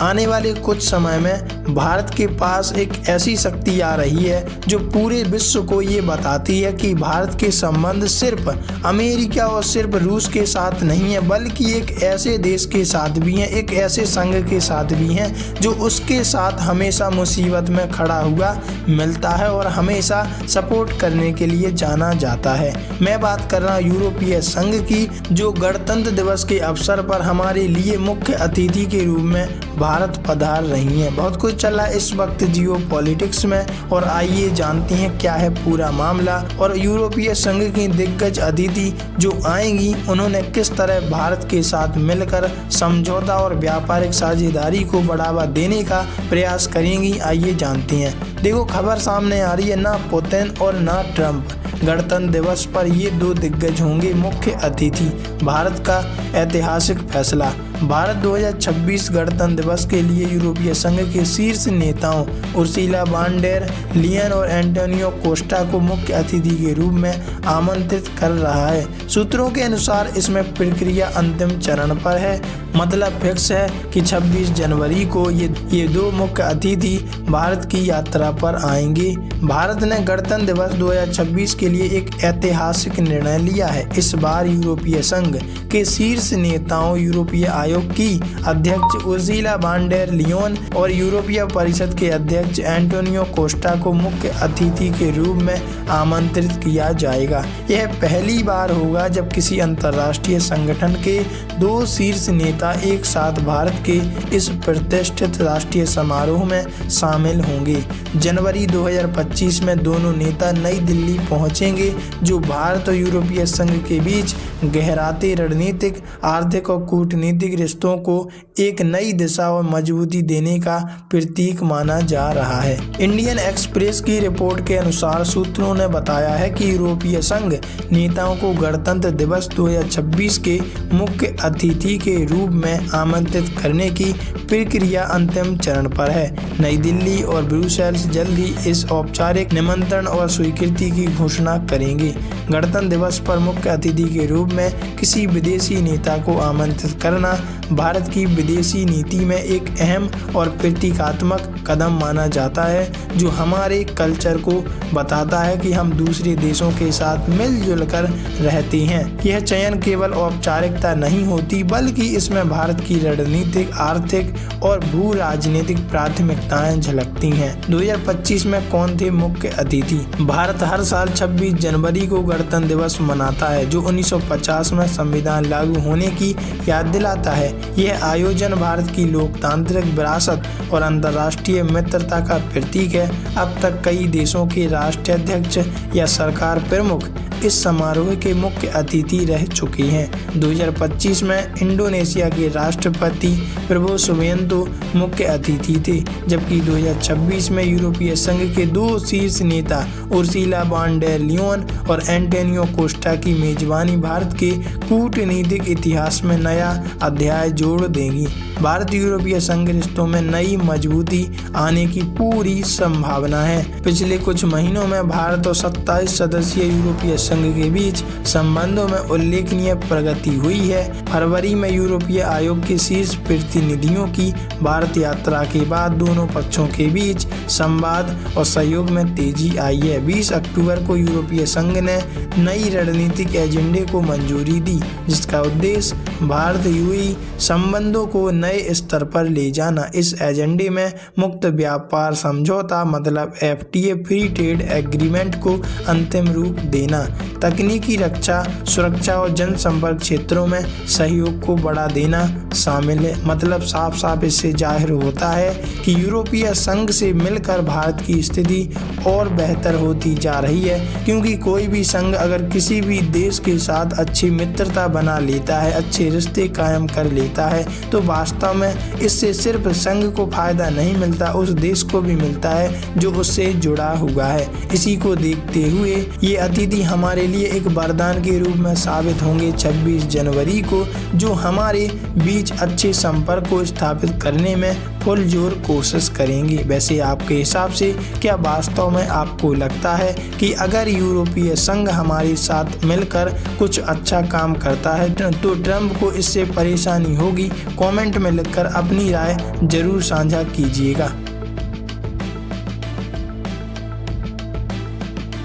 आने वाले कुछ समय में भारत के पास एक ऐसी शक्ति आ रही है जो पूरे विश्व को ये बताती है कि भारत के संबंध सिर्फ अमेरिका और सिर्फ रूस के साथ नहीं है, बल्कि एक ऐसे देश के साथ भी हैं, एक ऐसे संघ के साथ भी हैं जो उसके साथ हमेशा मुसीबत में खड़ा हुआ मिलता है और हमेशा सपोर्ट करने के लिए जाना जाता है। मैं बात कर रहा हूँ यूरोपीय संघ की, जो गणतंत्र दिवस के अवसर पर हमारे लिए मुख्य अतिथि के रूप में भारत पधार रही है। बहुत कुछ चल रहा है इस वक्त जियो पॉलिटिक्स में, और आइए जानते हैं क्या है पूरा मामला और यूरोपीय संघ की दिग्गज अतिथि जो आएंगी उन्होंने किस तरह भारत के साथ मिलकर समझौता और व्यापारिक साझेदारी को बढ़ावा देने का प्रयास करेंगी। आइए जानते हैं। देखो, खबर सामने आ रही है, ना पुतिन और ना ट्रंप। गणतंत्र दिवस पर ये दो दिग्गज होंगे मुख्य अतिथि। भारत का ऐतिहासिक फैसला। भारत 2026 गणतंत्र दिवस के लिए यूरोपीय संघ के शीर्ष नेताओं उर्सुला वॉन डेर लियन और एंटोनियो कोस्टा को मुख्य अतिथि के रूप में आमंत्रित कर रहा है। सूत्रों के अनुसार इसमें प्रक्रिया अंतिम चरण पर है, मतलब फिक्स है कि 26 जनवरी को ये दो मुख्य अतिथि भारत की यात्रा पर आएंगे। भारत ने गणतंत्र दिवस 2026 के लिए एक ऐतिहासिक निर्णय लिया है। इस बार यूरोपीय संघ के शीर्ष नेताओं, यूरोपीय आयोग की अध्यक्ष उर्सुला वॉन डेर लियन और यूरोपीय परिषद के अध्यक्ष एंटोनियो कोस्टा को मुख्य अतिथि के रूप में आमंत्रित किया जाएगा। यह पहली बार होगा जब किसी अंतर्राष्ट्रीय संगठन के दो शीर्ष नेता एक साथ भारत के इस प्रतिष्ठित राष्ट्रीय समारोह में शामिल होंगे। जनवरी 2025 में दोनों नेता नई दिल्ली पहुंचेंगे, जो भारत और यूरोपीय संघ के बीच गहराते रणनीतिक, आर्थिक और कूटनीतिक रिश्तों को एक नई दिशा और मजबूती देने का प्रतीक माना जा रहा है। इंडियन एक्सप्रेस की रिपोर्ट के अनुसार सूत्रों ने बताया है कि यूरोपीय संघ नेताओं को गणतंत्र दिवस 2026 के मुख्य अतिथि के रूप में आमंत्रित करने की प्रक्रिया अंतिम चरण पर है। नई दिल्ली और ब्रुसेल्स जल्द ही इस औपचारिक निमंत्रण और स्वीकृति की घोषणा करेंगे। गणतंत्र दिवस पर मुख्य अतिथि के रूप में किसी विदेशी नेता को आमंत्रित करना भारत की विदेशी नीति में एक अहम और प्रतीकात्मक कदम माना जाता है, जो हमारे कल्चर को बताता है कि हम दूसरे देशों के साथ मिलजुल कर रहते हैं। यह चयन केवल औपचारिकता नहीं होती, बल्कि इसमें भारत की रणनीतिक, आर्थिक और भू राजनीतिक प्राथमिकताएं झलकती हैं। 2025 में कौन थे मुख्य अतिथि? भारत हर साल 26 जनवरी को गणतंत्र दिवस मनाता है, जो 1950 में संविधान लागू होने की याद दिलाता है। यह आयोजन भारत की लोकतांत्रिक विरासत और अंतर्राष्ट्रीय मित्रता का प्रतीक है। अब तक कई देशों के राष्ट्राध्यक्ष या सरकार प्रमुख इस समारोह के मुख्य अतिथि रह चुके हैं। 2025 में इंडोनेशिया के राष्ट्रपति प्रबोवो सुबियांतो मुख्य अतिथि थे, जबकि 2026 में यूरोपीय संघ के दो शीर्ष नेता उर्सुला वॉन डेर लियन और एंटोनियो कोस्टा की मेजबानी भारत के कूटनीतिक इतिहास में नया अध्याय जोड़ देगी। भारत यूरोपीय संघ रिश्तों में नई मजबूती आने की पूरी संभावना है। पिछले कुछ महीनों में भारत और 27 सदस्यीय यूरोपीय संघ के बीच संबंधों में उल्लेखनीय प्रगति हुई है। फरवरी में यूरोपीय आयोग के शीर्ष प्रतिनिधियों की भारत यात्रा के बाद दोनों पक्षों के बीच संवाद और सहयोग में तेजी आई है। 20 अक्टूबर को यूरोपीय संघ ने नई रणनीतिक एजेंडे को मंजूरी दी, जिसका उद्देश्य भारत यूएई संबंधों को नए स्तर पर ले जाना। इस एजेंडे में मुक्त व्यापार समझौता, मतलब FTA, फ्री ट्रेड एग्रीमेंट को अंतिम रूप देना, तकनीकी, रक्षा, सुरक्षा और जनसंपर्क क्षेत्रों में सहयोग को बढ़ा देना शामिल है। मतलब साफ साफ इससे जाहिर होता है कि यूरोपीय संघ से मिलकर भारत की स्थिति और बेहतर होती जा रही है, क्योंकि कोई भी संघ अगर किसी भी देश के साथ अच्छी मित्रता बना लेता है, अच्छे रिश्ते कायम कर लेता है, तो वास्तव में इससे सिर्फ संघ को फायदा नहीं मिलता, उस देश को भी मिलता है जो उससे जुड़ा हुआ है। इसी को देखते हुए ये अतिथि हमारे लिए एक वरदान के रूप में साबित होंगे 26 जनवरी को, जो हमारे बीच अच्छे संपर्क को स्थापित करने में फुल जोर कोशिश करेंगे। वैसे आपके हिसाब से क्या वास्तव में आपको लगता है कि अगर यूरोपीय संघ हमारे साथ मिलकर कुछ अच्छा काम करता है तो ट्रंप को इससे परेशानी परेशानी होगी कमेंट में लिखकर अपनी राय जरूर साझा कीजिएगा।